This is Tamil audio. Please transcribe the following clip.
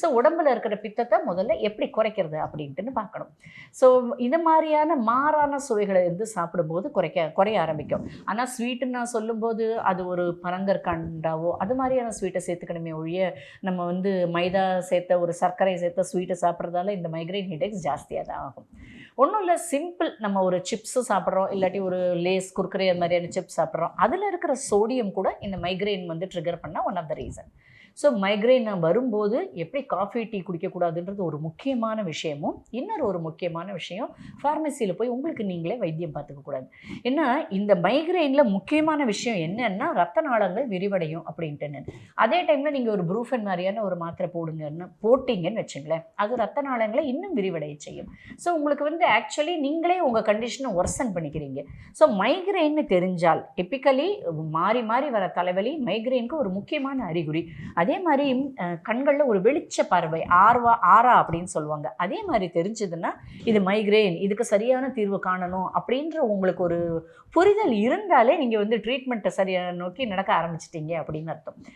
ஸோ உடம்புல இருக்கிற பித்தத்தை முதல்ல எப்படி குறைக்கிறது அப்படின்ட்டுன்னு பார்க்கணும். ஸோ இது மாதிரியான மாறான சுவைகளை வந்து சாப்பிடும்போது குறைய ஆரம்பிக்கும். ஆனால் ஸ்வீட்டுன்னு நான் சொல்லும்போது அது ஒரு பனங்கற்கண்டாவோ அது மாதிரியான ஸ்வீட்டை சேர்த்துக்கணுமே ஒழிய நம்ம வந்து மைதா சேர்த்த ஒரு சர்க்கரை சேர்த்த ஸ்வீட்டை சாப்பிட்றதால இந்த மைக்ரைன் ஹெடேக்ஸ் ஜாஸ்தியாக தான் ஆகும். ஒன்றும் இல்லை, சிம்பிள். நம்ம ஒரு சிப்ஸு சாப்பிட்றோம், இல்லாட்டி ஒரு லேஸ் குர்குரே அது மாதிரியான சிப்ஸ் சாப்பிட்றோம், அதில் இருக்கிற சோடியம் கூட இந்த மைக்ரைன் வந்து ட்ரிகர் பண்ண one of the reason. So migraine வரும்போது எப்படி காஃபி டீ குடிக்கக்கூடாதுன்றது ஒரு முக்கியமான விஷயமும், இன்னொரு ஒரு முக்கியமான விஷயம், ஃபார்மசியில் போய் உங்களுக்கு நீங்களே வைத்தியம் பார்த்துக்கக்கூடாது. ஏன்னா இந்த மைக்ரைனில் முக்கியமான விஷயம் என்னன்னா ரத்த நாளங்கள் விரிவடையும் அப்படின்ட்டுன்னு. அதே டைமில் நீங்கள் ஒரு ப்ரூஃபன் மாதிரியான ஒரு மாத்திரை போட்டிங்கன்னு வச்சுங்களேன், அது ரத்த நாளங்களை இன்னும் விரிவடைய செய்யும். ஸோ உங்களுக்கு வந்து ஆக்சுவலி நீங்களே உங்கள் கண்டிஷனை ஒர்சன் பண்ணிக்கிறீங்க. ஸோ மைக்ரைன்னு தெரிஞ்சால் டிப்பிக்கலி மாறி மாறி வர தலைவலி மைக்ரைனுக்கு ஒரு முக்கியமான அறிகுறி. அதே மாதிரி கண்களில் ஒரு வெளிச்ச பார்வை, ஆரா அப்படின்னு சொல்லுவாங்க, அதே மாதிரி தெரிஞ்சதுன்னா இது மைக்ரேன், இதுக்கு சரியான தீர்வு காணணும் அப்படின்ற உங்களுக்கு ஒரு புரிதல் இருந்தாலே நீங்கள் வந்து ட்ரீட்மெண்ட்டை சரியாக நோக்கி நடக்க ஆரம்பிச்சிட்டீங்க அப்படின்னு அர்த்தம்.